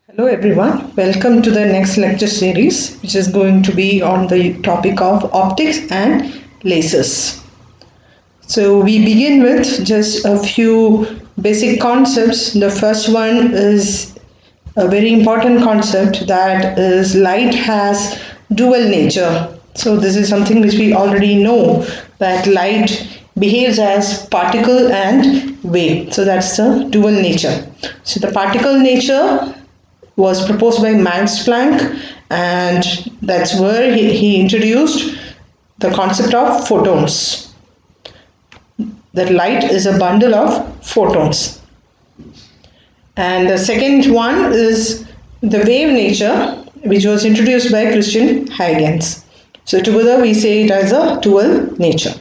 Hello everyone, welcome to the next lecture series which is going to be on the topic of optics and lasers. So we begin with just a few basic concepts. The first one is a very important concept, that is light has dual nature. So this is something which we already know, that light behaves as particle and wave. So that's the dual nature. So the particle nature was proposed by Max Planck, and that's where he introduced the concept of photons. That light is a bundle of photons. And the second one is the wave nature, which was introduced by Christian Huygens. So together we say it as a dual nature.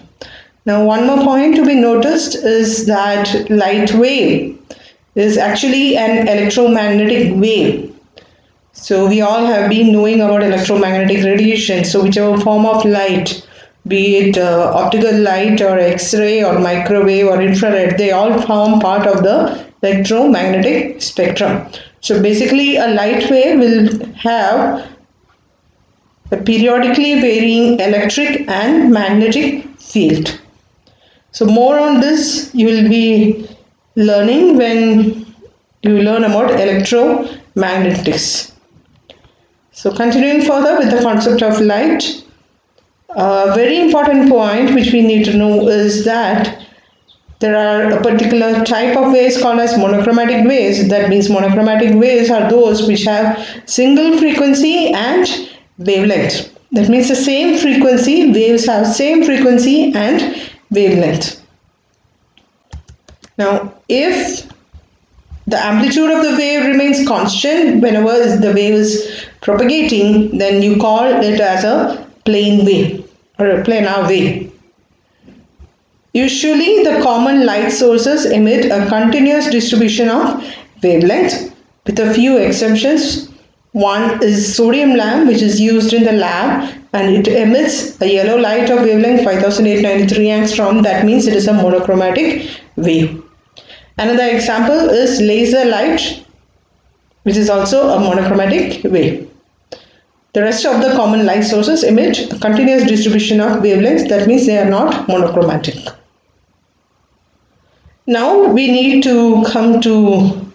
Now one more point to be noticed is that light wave is actually an electromagnetic wave. So we all have been knowing about electromagnetic radiation. So whichever form of light, be it optical light or X-ray or microwave or infrared, they all form part of the electromagnetic spectrum. So basically a light wave will have a periodically varying electric and magnetic field. So more on this you will be learning when you learn about electromagnetics. So continuing further with the concept of light, a very important point which we need to know is that there are a particular type of waves called as monochromatic waves. That means monochromatic waves are those which have single frequency and wavelength. That means the same frequency, waves have same frequency and wavelength. Now if the amplitude of the wave remains constant whenever the wave is propagating, then you call it as a plane wave or a planar wave. Usually the common light sources emit a continuous distribution of wavelength with a few exceptions. One is sodium lamp, which is used in the lab, and it emits a yellow light of wavelength 5893 angstrom. That means it is a monochromatic wave. Another example is laser light, which is also a monochromatic wave. The rest of the common light sources emit a continuous distribution of wavelengths. That means they are not monochromatic. Now we need to come to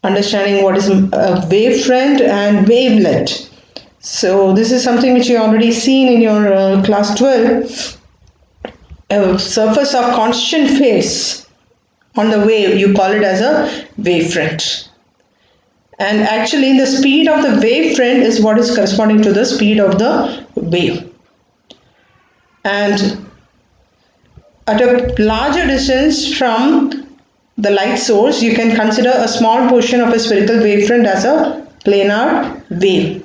understanding what is a wavefront and wavelet. So this is something which you already seen in your class 12. A surface of constant phase on the wave, you call it as a wavefront. And actually the speed of the wavefront is what is corresponding to the speed of the wave. And at a larger distance from the light source, you can consider a small portion of a spherical wavefront as a planar wave.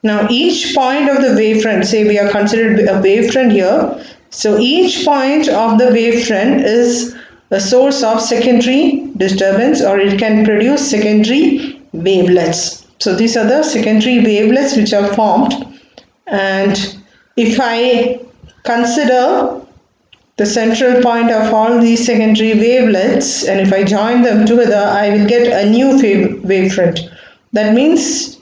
Now each point of the wavefront, say we are considered a wavefront here, so each point of the wavefront is a source of secondary disturbance, or it can produce secondary wavelets. So these are the secondary wavelets which are formed, and if I consider the central point of all these secondary wavelets and if I join them together, I will get a new wavefront. That means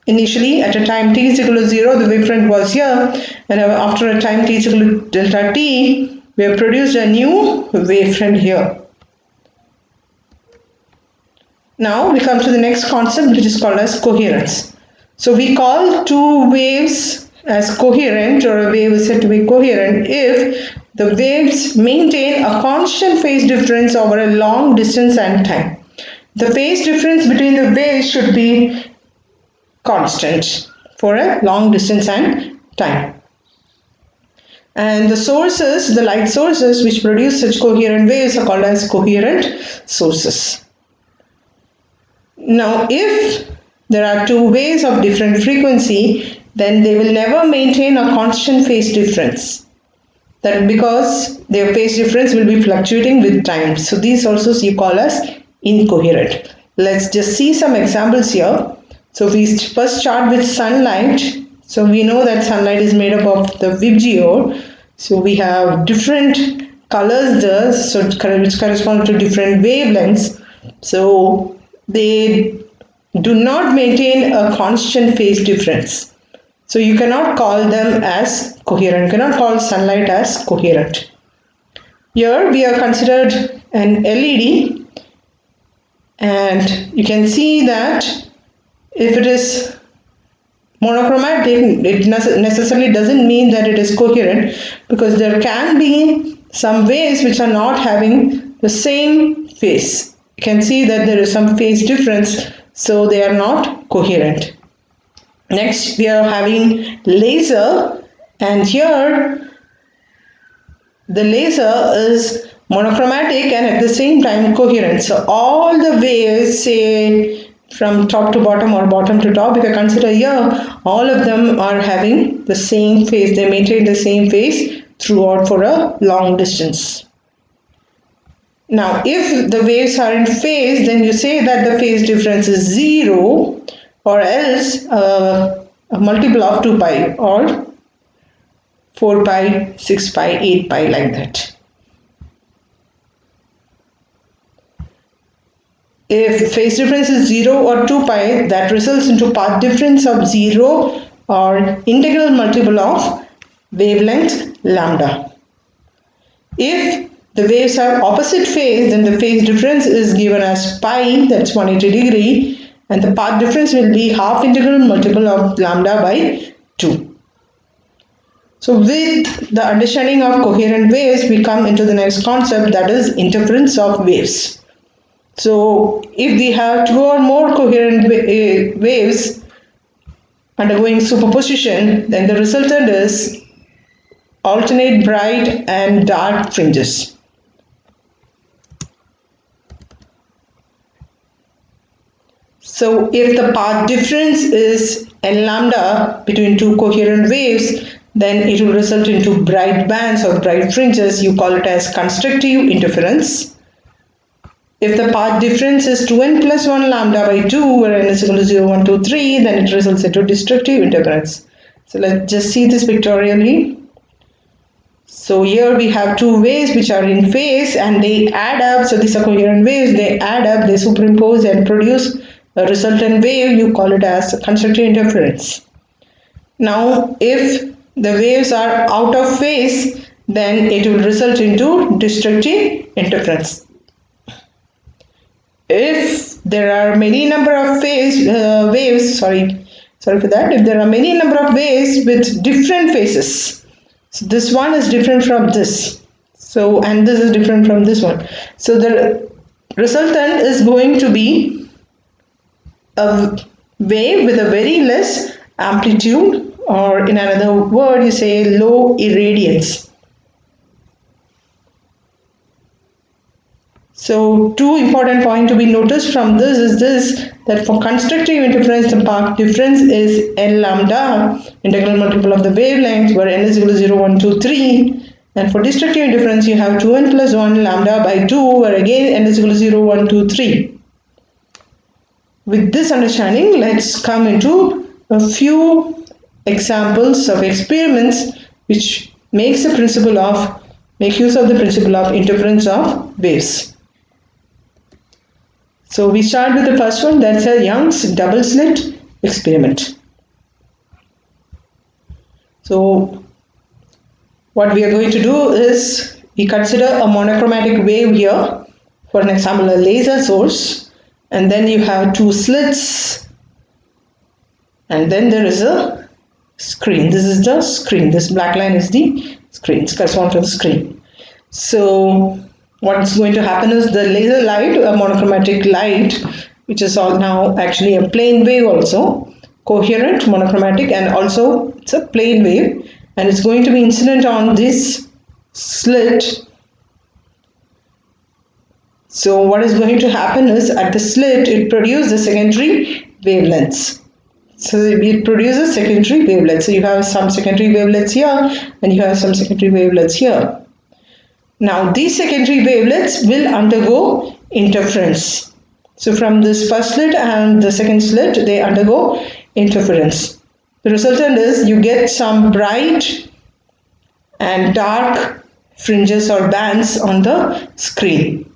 initially at a time t is equal to 0, the wavefront was here, and after a time t is equal to delta t, we have produced a new wavefront here. Now we come to the next concept, which is called as coherence. So we call two waves as coherent, or a wave is said to be coherent if the waves maintain a constant phase difference over a long distance and time. The phase difference between the waves should be constant for a long distance and time. And the sources, the light sources which produce such coherent waves are called as coherent sources. Now if there are two waves of different frequency, then they will never maintain a constant phase difference. That because their phase difference will be fluctuating with time. So these sources you call as incoherent. Let's just see some examples here. So we first start with sunlight. So we know that sunlight is made up of the VIBGYOR. So we have different colors there, so which correspond to different wavelengths. So they do not maintain a constant phase difference. So you cannot call them as coherent. You cannot call sunlight as coherent. Here we have considered an LED, and you can see that if it is monochromatic, it necessarily doesn't mean that it is coherent, because there can be some waves which are not having the same phase. You can see that there is some phase difference, so they are not coherent. Next we are having laser, and here the laser is monochromatic and at the same time coherent. So all the waves, say from top to bottom or bottom to top, if you consider here, all of them are having the same phase. They maintain the same phase throughout for a long distance. Now if the waves are in phase, then you say that the phase difference is 0, or else a multiple of 2 pi or 4 pi, 6 pi, 8 pi, like that. If phase difference is 0 or 2 pi, that results into path difference of 0 or integral multiple of wavelength lambda. If the waves are opposite phase, then the phase difference is given as pi, that's 180 degree, and the path difference will be half integral multiple of lambda by 2. So with the understanding of coherent waves, we come into the next concept, that is interference of waves. So if we have 2 or more coherent waves undergoing superposition, then the resultant is alternate bright and dark fringes. So if the path difference is n lambda between 2 coherent waves, then it will result into bright bands or bright fringes. You call it as constructive interference. If the path difference is 2n plus 1 lambda by 2, where n is equal to 0, 1, 2, 3, then it results into destructive interference. So let's just see this pictorially. So here we have 2 waves which are in phase and they add up. So these are coherent waves, they add up, they superimpose and produce a resultant wave. You call it as constructive interference. Now if the waves are out of phase, then it will result into destructive interference. If there are many number of waves, sorry for that, if there are many number of waves with different phases, so this one is different from this, so and this is different from this one, so the resultant is going to be a wave with a very less amplitude, or in another word you say low irradiance. So two important points to be noticed from this is this, that for constructive interference the path difference is n lambda, integral multiple of the wavelength, where n is equal to 0, 1, 2, 3. And for destructive interference you have 2n plus 1 lambda by 2, where again n is equal to 0, 1, 2, 3. With this understanding, let's come into a few examples of experiments which make use of the principle of interference of waves. So we start with the first one, that's a Young's double slit experiment. So what we are going to do is we consider a monochromatic wave here, for an example a laser source, and then you have 2 slits, and then there is a screen. This is the screen, this black line is the screen, it corresponds to the screen. So what's going to happen is the laser light, a monochromatic light, which is all now actually a plane wave also, coherent, monochromatic, and also it's a plane wave, and it's going to be incident on this slit. So what is going to happen is at the slit it produces secondary wavelengths. So it produces secondary wavelengths. So you have some secondary wavelengths here and you have some secondary wavelengths here. Now these secondary wavelets will undergo interference. So from this first slit and the second slit, they undergo interference. The resultant is you get some bright and dark fringes or bands on the screen.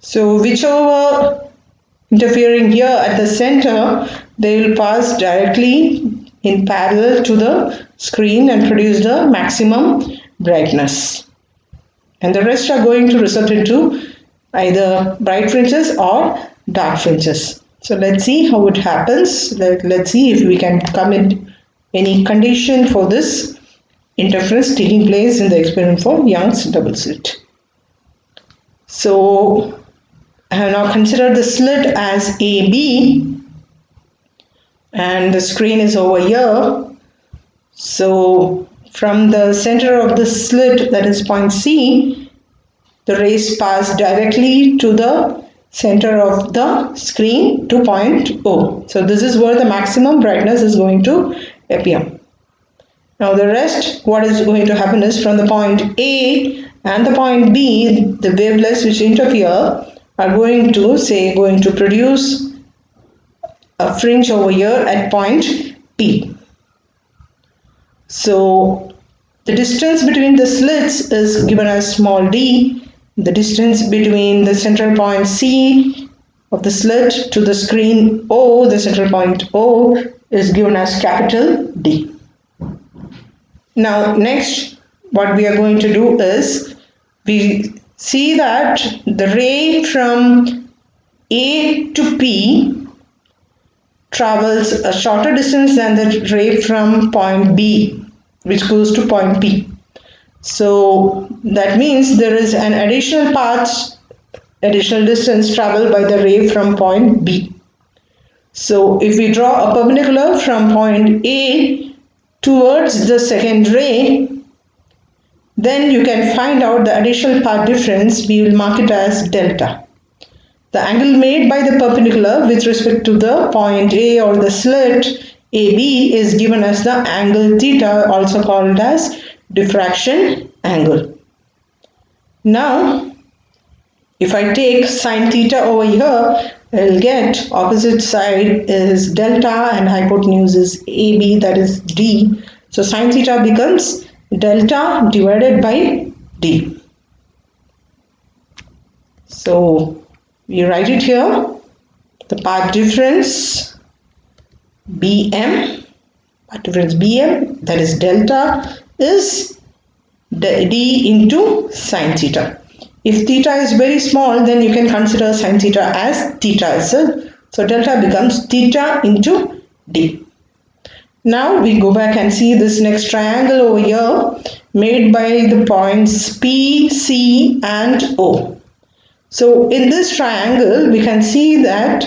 So whichever interfering here at the center, they will pass directly in parallel to the screen and produce the maximum brightness. And the rest are going to result into either bright fringes or dark fringes. So let's see how it happens. Let's see if we can come in any condition for this interference taking place in the experiment for Young's double slit. So I have now considered the slit as AB and the screen is over here. So from the center of the slit, that is point C, the rays pass directly to the center of the screen to point O. So this is where the maximum brightness is going to appear. Now the rest, what is going to happen is from the point A and the point B, the wavelets which interfere are going to produce a fringe over here at point P. So the distance between the slits is given as small d. The distance between the central point C of the slit to the screen O, the central point O, is given as capital D. Now next, what we are going to do is we see that the ray from A to P travels a shorter distance than the ray from point B, which goes to point P. So that means there is an additional distance traveled by the ray from point B. So if we draw a perpendicular from point A towards the second ray, then you can find out the additional path difference. We will mark it as delta. The angle made by the perpendicular with respect to the point A or the slit AB is given as the angle theta, also called as diffraction angle. Now, if I take sine theta over here, I will get opposite side is delta and hypotenuse is AB, that is D. So sine theta becomes delta divided by D. So we write it here, the path difference BM, that is delta, is D into sine theta. If theta is very small, then you can consider sine theta as theta itself. So delta becomes theta into D. Now we go back and see this next triangle over here made by the points P, C and O. So in this triangle we can see that,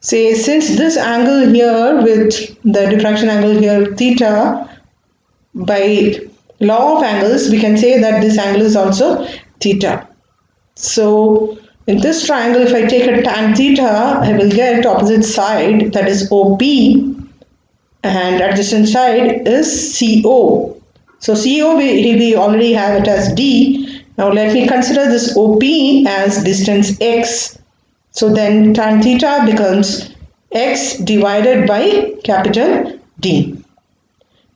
say, since this angle here with the diffraction angle here theta, by law of angles we can say that this angle is also theta. So in this triangle, if I take a tan theta, I will get opposite side, that is OP, and adjacent side is CO. So CO we already have it as D. Now let me consider this OP as distance x. So then tan theta becomes x divided by capital D.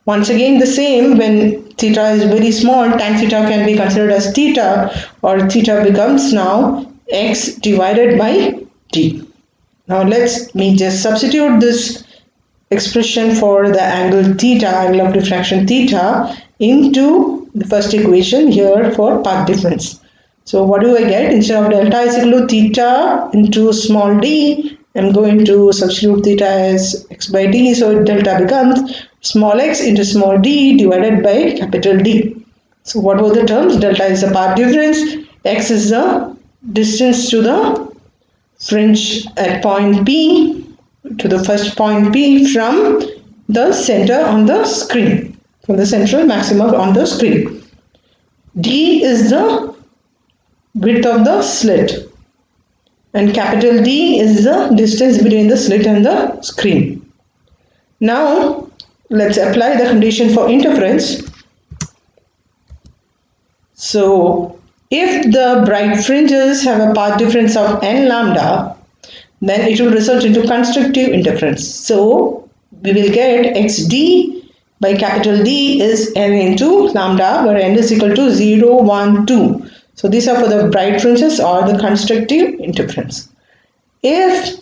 Once again the same, when theta is very small, tan theta can be considered as theta, or theta becomes now x divided by d. Now let me just substitute this expression for the angle theta, angle of diffraction theta, into the first equation here for path difference. So what do I get? Instead of delta is equal to theta into small d, I'm going to substitute theta as x by d, so delta becomes small x into small d divided by capital D. So what were the terms? Delta is the path difference, x is the distance to the fringe at point P, to the first point P from the center on the screen, from the central maximum on the screen. D is the width of the slit, and capital D is the distance between the slit and the screen. Now let's apply the condition for interference. So if the bright fringes have a path difference of n lambda, then it will result into constructive interference. So we will get xd by capital D is n into lambda, where n is equal to 0, 1, 2. So these are for the bright fringes or the constructive interference. If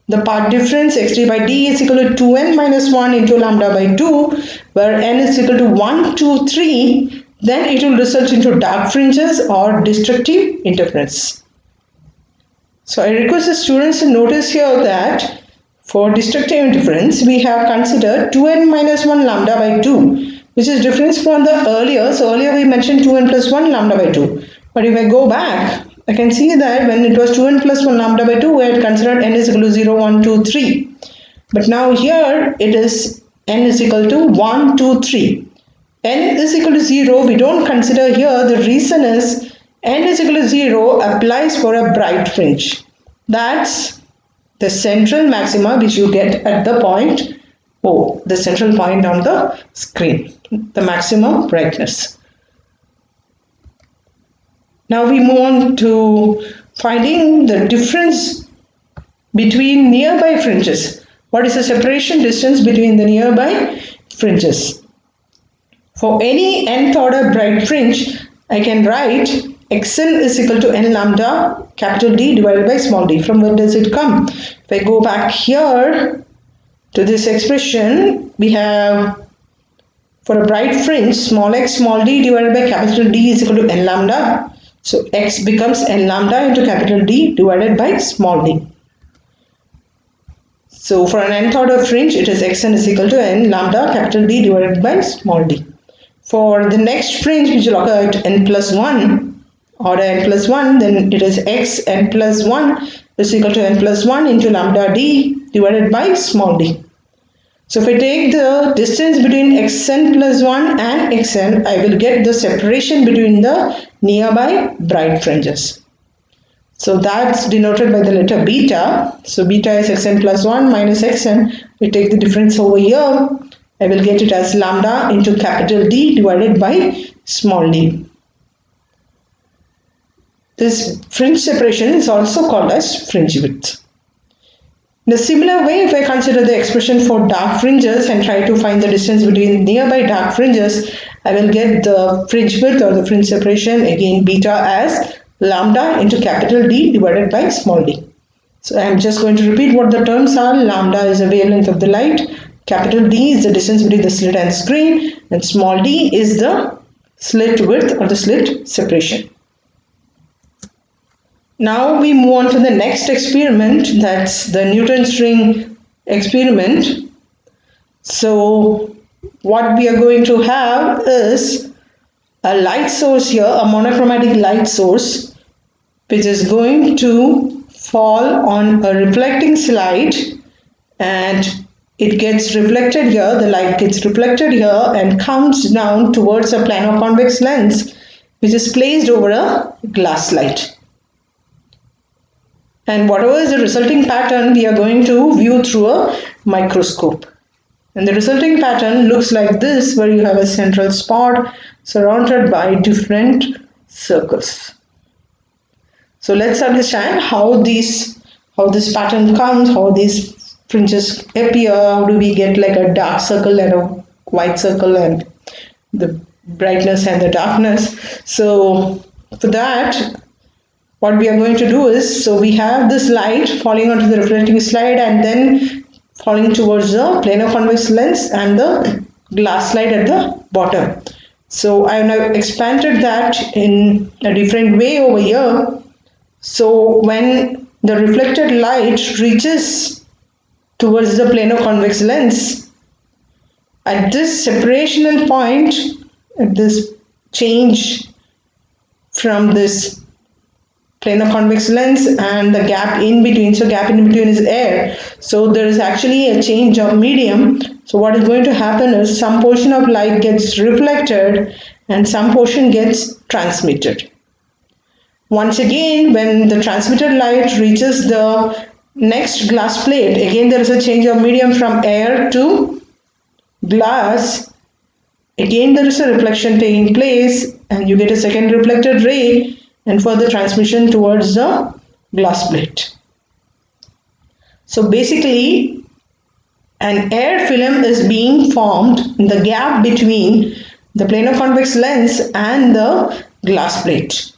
the path difference x3 by d is equal to 2n minus 1 into lambda by 2, where n is equal to 1, 2, 3, then it will result into dark fringes or destructive interference. So I request the students to notice here that for destructive interference, we have considered 2n minus 1 lambda by 2, which is difference from the earlier. So earlier we mentioned 2n plus 1 lambda by 2. But if I go back, I can see that when it was 2n plus 1 lambda by 2, we had considered n is equal to 0, 1, 2, 3. But now here it is n is equal to 1, 2, 3. N is equal to 0, we don't consider here. The reason is n is equal to 0 applies for a bright fringe. That's the central maxima which you get at the point O, the central point on the screen, the maximum brightness. Now we move on to finding the difference between nearby fringes. What is the separation distance between the nearby fringes? For any nth order bright fringe, I can write xn is equal to n lambda capital D divided by small d. From where does it come? If I go back here to this expression, we have for a bright fringe small x small d divided by capital D is equal to n lambda. So x becomes n lambda into capital D divided by small d. So for an nth order fringe, it is xn is equal to n lambda capital D divided by small d. For the next fringe, which will occur at n plus 1, order n plus 1, then it is x n plus 1 is equal to n plus 1 into lambda d divided by small d. So if I take the distance between xn plus 1 and xn, I will get the separation between the nearby bright fringes. So that's denoted by the letter beta. So beta is xn plus 1 minus xn. We take the difference over here. I will get it as lambda into capital D divided by small d. This fringe separation is also called as fringe width. In a similar way, if I consider the expression for dark fringes and try to find the distance between nearby dark fringes, I will get the fringe width or the fringe separation, again beta, as lambda into capital D divided by small d. So I am just going to repeat what the terms are. Lambda is the wavelength of the light, capital D is the distance between the slit and screen, and small d is the slit width or the slit separation. Now we move on to the next experiment, that's the Newton's ring experiment. So what we are going to have is a light source here, a monochromatic light source, which is going to fall on a reflecting slide, and it gets reflected here, the light gets reflected here and comes down towards a planar convex lens which is placed over a glass slide. And whatever is the resulting pattern, we are going to view through a microscope. And the resulting pattern looks like this, where you have a central spot surrounded by different circles. So let's understand how this pattern comes, how these fringes appear, how do we get like a dark circle and a white circle and the brightness and the darkness. So for that, what we are going to do is, so we have this light falling onto the reflecting slide and then falling towards the planar convex lens and the glass slide at the bottom. So I have now expanded that in a different way over here. So when the reflected light reaches towards the planar convex lens, at this separational point, at this change from this planar convex lens and the gap in between, so gap in between is air, so there is actually a change of medium. So what is going to happen is some portion of light gets reflected and some portion gets transmitted. Once again, when the transmitted light reaches the next glass plate, again there is a change of medium from air to glass. Again there is a reflection taking place and you get a second reflected ray and further transmission towards the glass plate. So basically, an air film is being formed in the gap between the planar convex lens and the glass plate.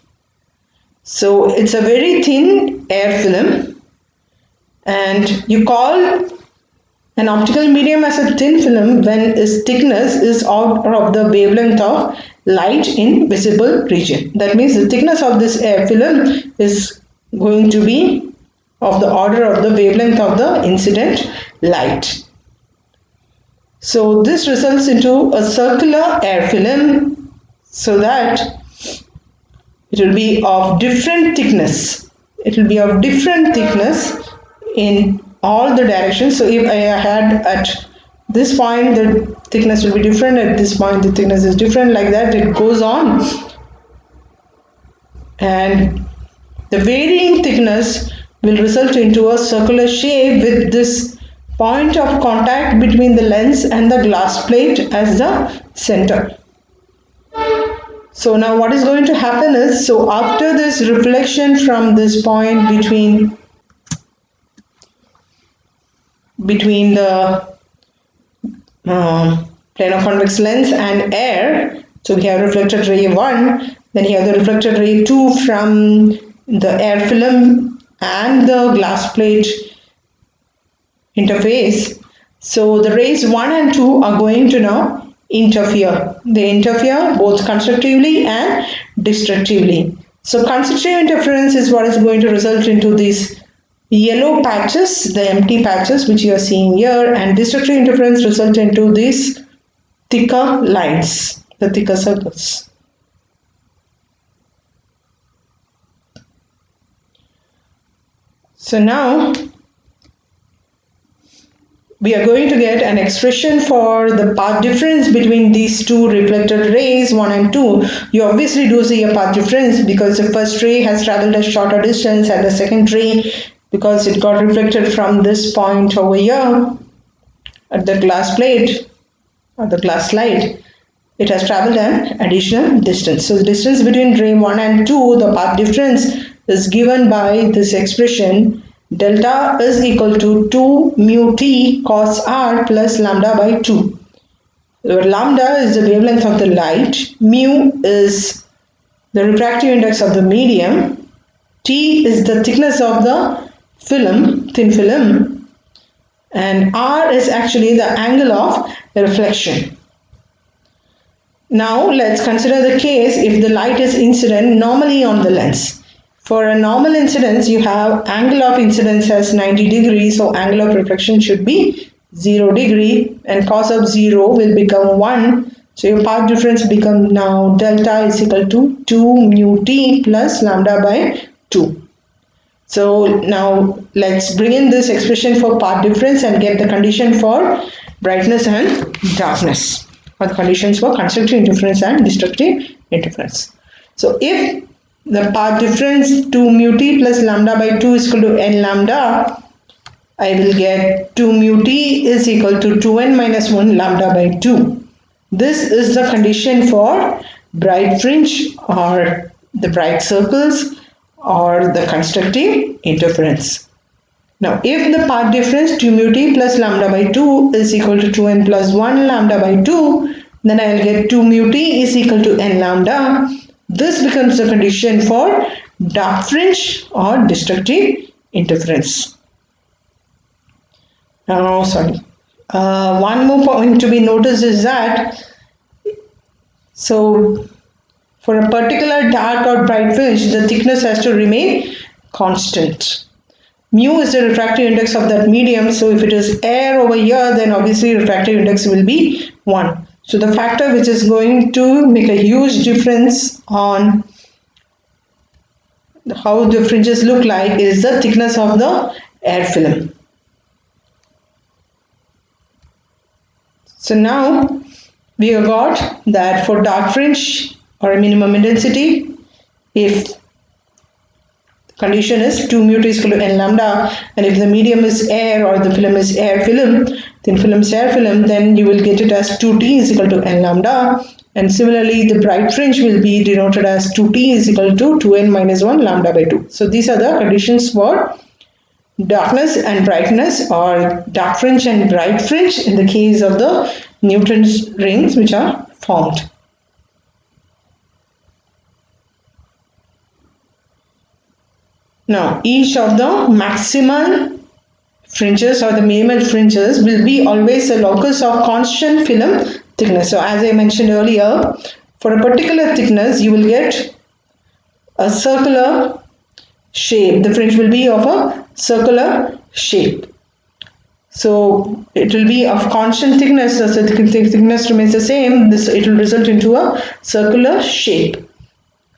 So it's a very thin air film, and you call an optical medium as a thin film when its thickness is out of the wavelength of light in visible region. That means the thickness of this air film is going to be of the order of the wavelength of the incident light. So this results into a circular air film, so that it will be of different thickness. It will be of different thickness in all the directions. So if I had at this point the thickness will be different, at this point the thickness is different, like that it goes on. And the varying thickness will result into a circular shape with this point of contact between the lens and the glass plate as the center. So now what is going to happen is, so after this reflection from this point between the plane of convex lens and air, so we have reflected ray 1, then you have the reflected ray 2 from the air film and the glass plate interface. So the rays 1 and 2 are going to now interfere. They interfere both constructively and destructively. So constructive interference is what is going to result into these yellow patches, the empty patches which you are seeing here, and destructive interference result into these thicker lines, the thicker circles. So now we are going to get an expression for the path difference between these two reflected rays 1 and 2. You obviously do see a path difference because the first ray has traveled a shorter distance, and the second ray, because it got reflected from this point over here at the glass plate or the glass slide, it has traveled an additional distance. So the distance between ray 1 and 2, the path difference, is given by this expression: delta is equal to 2 mu t cos r plus lambda by 2. Where lambda is the wavelength of the light, mu is the refractive index of the medium, t is the thickness of the film, thin film, and r is actually the angle of reflection. Now let's consider the case if the light is incident normally on the lens. For a normal incidence, you have angle of incidence as 90 degrees, so angle of reflection should be 0 degree, and cos of 0 will become 1. So your path difference becomes now delta is equal to 2 mu t plus lambda by 2. So now let's bring in this expression for path difference and get the condition for brightness and darkness, or the conditions for constructive interference and destructive interference. So if the path difference 2 mu t plus lambda by 2 is equal to n lambda, I will get 2 mu t is equal to 2n minus 1 lambda by 2. This is the condition for bright fringe or the bright circles or the constructive interference. Now if the path difference 2 mu t plus lambda by 2 is equal to 2n plus 1 lambda by 2, then I will get 2 mu t is equal to n lambda. This becomes the condition for dark fringe or destructive interference. Now, one more point to be noticed is that, so for a particular dark or bright fringe, the thickness has to remain constant. Mu is the refractive index of that medium, so if it is air over here, then obviously refractive index will be 1. So the factor which is going to make a huge difference on how the fringes look like is the thickness of the air film. So now we have got that for dark fringe or a minimum intensity, if the condition is 2 mu t is equal to n lambda, and if the medium is air or the film is air film, thin film is air film, then you will get it as 2t is equal to n lambda, and similarly the bright fringe will be denoted as 2t is equal to 2n minus 1 lambda by 2. So these are the conditions for darkness and brightness, or dark fringe and bright fringe in the case of the Newton's rings which are formed. Now, each of the maximal fringes or the minimal fringes will be always a locus of constant film thickness. So, as I mentioned earlier, for a particular thickness, you will get a circular shape. The fringe will be of a circular shape. So it will be of constant thickness. As the thickness remains the same, it will result into a circular shape.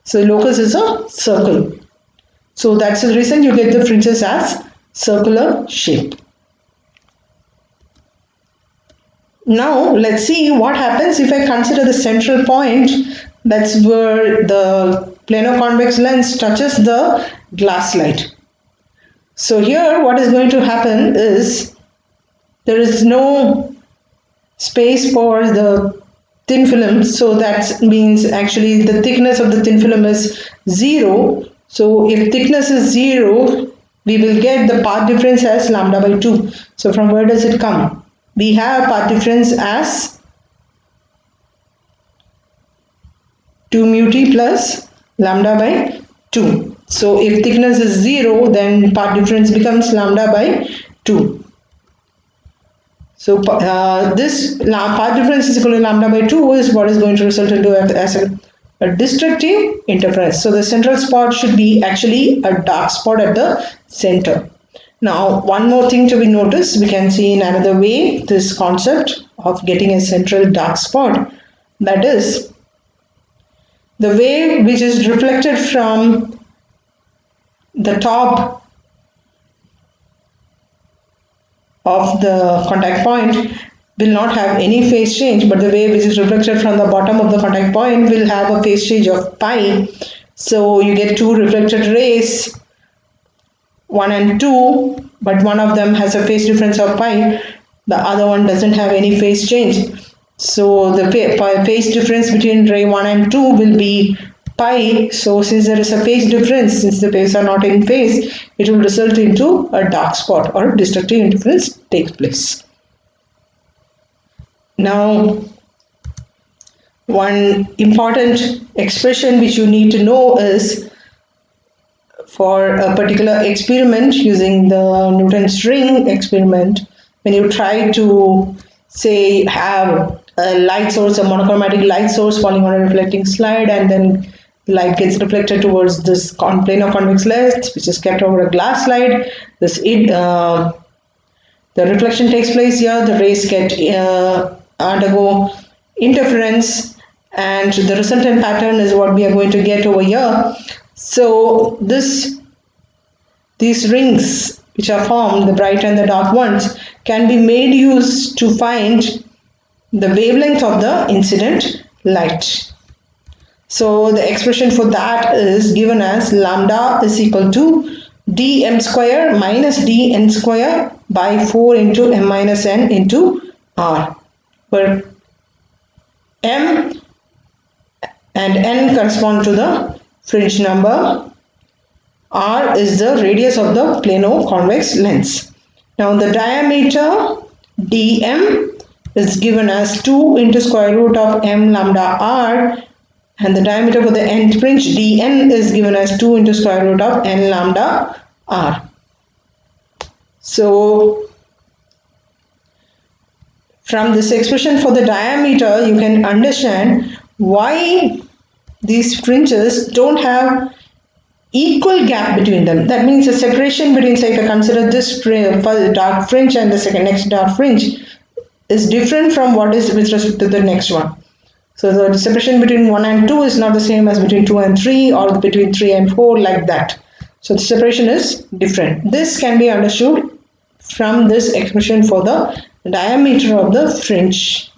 So locus is a circle. So that's the reason you get the fringes as circular shape. Now let's see what happens if I consider the central point. That's where the plano-convex lens touches the glass slide. So here what is going to happen is there is no space for the thin film, so that means actually the thickness of the thin film is 0. So if thickness is 0, we will get the path difference as lambda by 2. So from where does it come? We have path difference as 2 mu t plus lambda by 2. So if thickness is 0, then path difference becomes lambda by 2. So this path difference is equal to lambda by 2 is what is going to result into as a destructive interference. So the central spot should be actually a dark spot at the center. Now one more thing to be noticed, we can see in another way this concept of getting a central dark spot, that is the wave which is reflected from the top of the contact point will not have any phase change, but the wave which is reflected from the bottom of the contact point will have a phase change of pi. So you get two reflected rays, 1 and 2, but one of them has a phase difference of pi, the other one doesn't have any phase change. So the phase difference between ray 1 and 2 will be pi. So since there is a phase difference, since the waves are not in phase, it will result into a dark spot or destructive interference takes place. Now one important expression which you need to know is for a particular experiment using the Newton's ring experiment, when you try to say have a light source, a monochromatic light source falling on a reflecting slide, and then light gets reflected towards this planar convex lens which is kept over a glass slide. The reflection takes place here, the rays get undergo interference, and the resultant pattern is what we are going to get over here. So these rings which are formed, the bright and the dark ones, can be made use to find the wavelength of the incident light. So the expression for that is given as lambda is equal to dm square minus dn square by 4 into m minus n into r, where m and n correspond to the fringe number, r is the radius of the plano-convex lens. Now the diameter dm is given as 2 into square root of m lambda r, and the diameter for the end fringe dn is given as 2 into square root of n lambda r. So from this expression for the diameter, you can understand why these fringes don't have equal gap between them. That means the separation between, say, if I consider this dark fringe and the next dark fringe is different from what is with respect to the next one. So the separation between 1 and 2 is not the same as between 2 and 3 or between 3 and 4, like that. So the separation is different. This can be understood from this expression for the diameter of the fringe.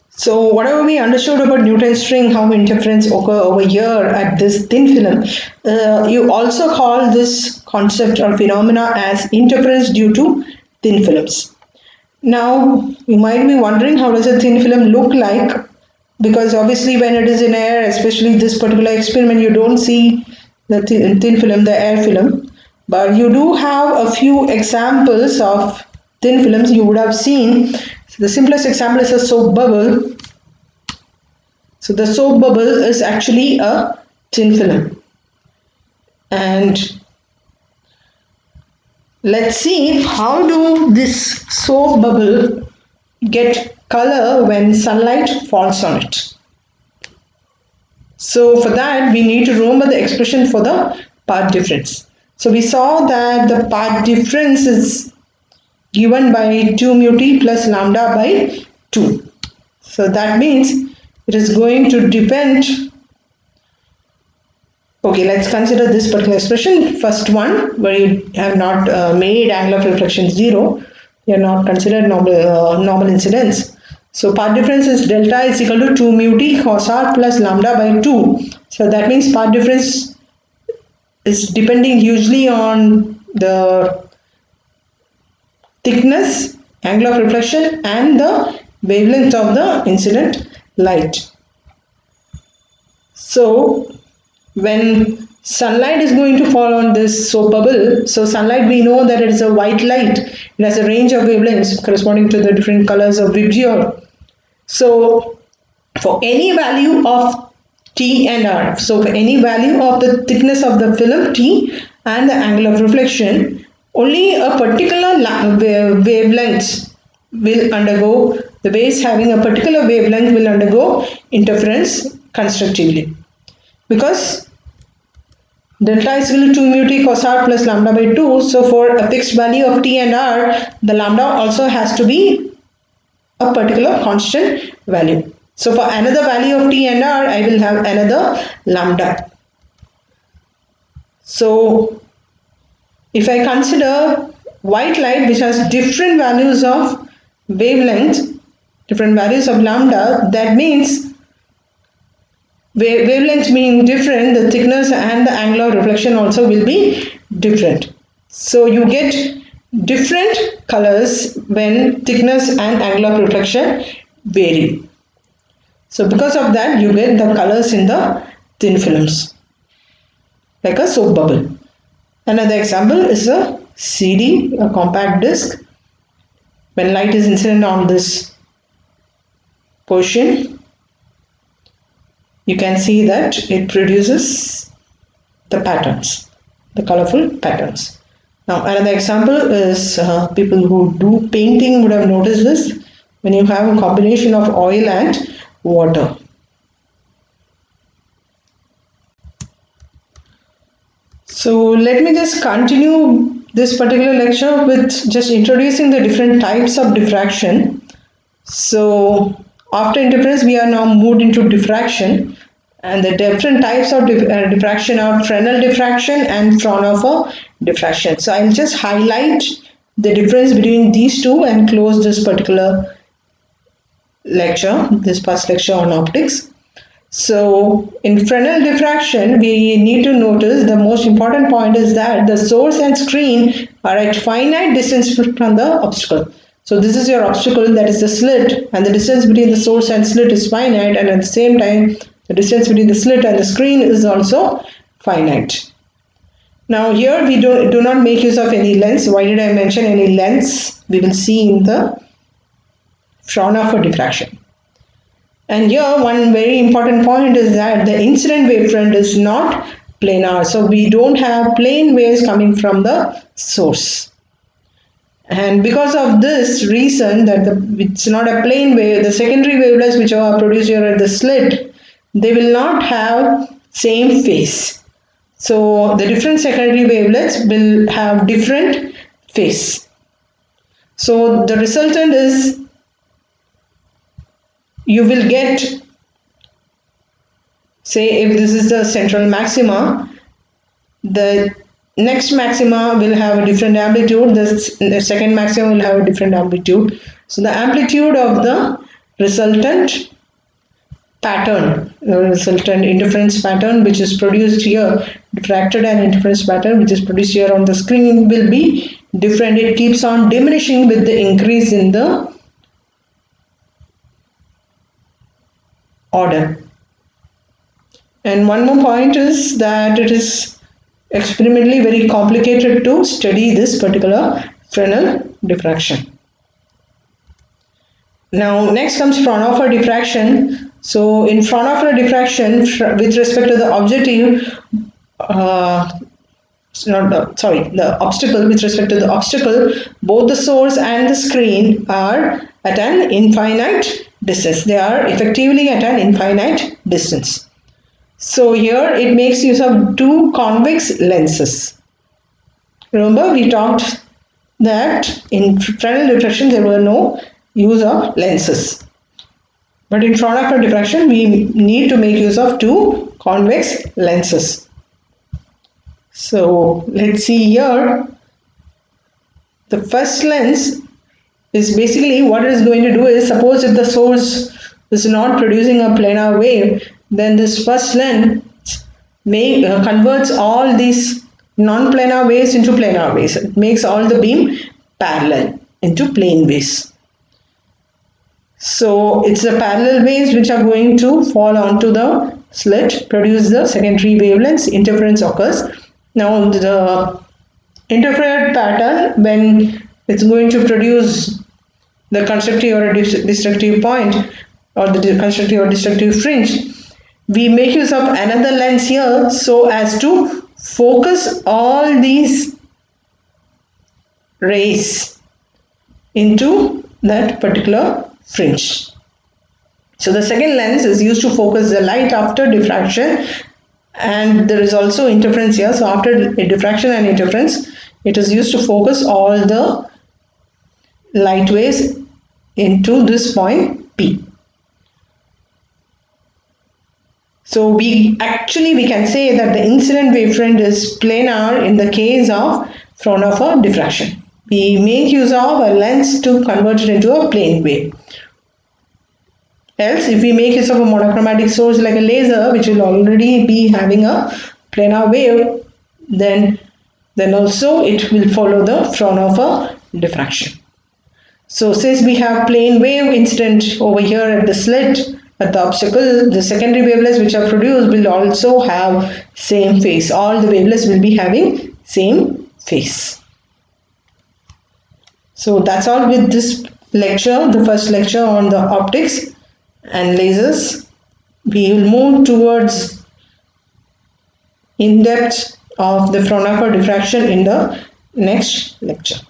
So whatever we understood about Newton's ring, how interference occur over here at this thin film, you also call this concept or phenomena as interference due to thin films. Now you might be wondering, how does a thin film look like? Because obviously when it is in air, especially this particular experiment, you don't see the thin film, the air film, but you do have a few examples of thin films you would have seen. The simplest example is a soap bubble. So So the soap bubble is actually a thin film. And let's see how do this soap bubble get color when sunlight falls on it. So for that we need to remember the expression for the path difference. So we saw that the path difference is given by 2 mu t plus lambda by 2. So that means it is going to depend. Okay, let's consider this particular expression. First one, where you have not made angle of reflection 0, you have not considered normal incidence. So path difference is delta is equal to 2 mu t cos r plus lambda by 2. So that means path difference is depending usually on the thickness, angle of reflection and the wavelength of the incident light. So when sunlight is going to fall on this soap bubble, so sunlight we know that it is a white light, it has a range of wavelengths corresponding to the different colors of vitriol. So for any value of T and R, so for any value of the thickness of the film T and the angle of reflection, only a particular wavelength will undergo, the base having a particular wavelength will undergo interference constructively. Because delta is equal to 2 mu t cos r plus lambda by 2, so for a fixed value of T and R, the lambda also has to be a particular constant value. So for another value of T and R, I will have another lambda. So if I consider white light which has different values of wavelength, different values of lambda, that means wavelengths being different, the thickness and the angle of reflection also will be different. So you get different colors when thickness and angle of reflection vary. So because of that you get the colors in the thin films like a soap bubble. Another example is a CD, a compact disc. When light is incident on this portion, you can see that it produces the patterns, the colorful patterns. Now another example is people who do painting would have noticed this, when you have a combination of oil and water. So let me just continue this particular lecture with just introducing the different types of diffraction. So after interference we are now moved into diffraction, and the different types of diffraction are Fresnel diffraction and Fraunhofer diffraction. So I'll just highlight the difference between these two and close this particular lecture, this past lecture on optics. So in Fresnel diffraction we need to notice the most important point is that the source and screen are at finite distance from the obstacle. So this is your obstacle, that is the slit, and the distance between the source and slit is finite, and at the same time the distance between the slit and the screen is also finite. Now here we do not make use of any lens. Why did I mention any lens? We will see in the Fraunhofer diffraction. And here one very important point is that the incident wavefront is not planar. So we don't have plane waves coming from the source. And because of this reason that it's not a plane wave, the secondary wavelets which are produced here at the slit, they will not have same phase. So the different secondary wavelets will have different phase. So the resultant is, you will get, say if this is the central maxima, the next maxima will have a different amplitude, the second maxima will have a different amplitude. So the amplitude of the resultant pattern, the resultant interference pattern which is produced here, diffracted and interference pattern which is produced here on the screen, will be different. It keeps on diminishing with the increase in the order. And one more point is that it is experimentally very complicated to study this particular Fresnel diffraction. Now next comes Fraunhofer diffraction. So in Fraunhofer diffraction, with respect to the objective, the obstacle, with respect to the obstacle, both the source and the screen are at an infinite distance. They are effectively at an infinite distance. So here it makes use of two convex lenses. Remember we talked that in Fresnel diffraction there were no use of lenses. But in Fraunhofer diffraction we need to make use of two convex lenses. So let's see here. The first lens is basically what it is going to do is, suppose if the source is not producing a planar wave, then this first lens converts all these non-planar waves into planar waves. It makes all the beam parallel into plane waves. So it's the parallel waves which are going to fall onto the slit, produce the secondary wavelengths, interference occurs. Now the interfered pattern, when it's going to produce the constructive or destructive point, or the constructive or destructive fringe, we make use of another lens here so as to focus all these rays into that particular fringe. So the second lens is used to focus the light after diffraction, and there is also interference here. So after diffraction and interference, it is used to focus all the light waves into this point P. So we can say that the incident wavefront is planar in the case of Fraunhofer diffraction. We make use of a lens to convert it into a plane wave. Else, if we make use of a monochromatic source like a laser, which will already be having a planar wave, then also it will follow the Fraunhofer diffraction. So since we have plane wave incident over here at the slit, at the obstacle, the secondary wavelets which are produced will also have same phase. All the wavelets will be having same phase. So that's all with this lecture, the first lecture on the optics and lasers. We will move towards in-depth of the Fraunhofer diffraction in the next lecture.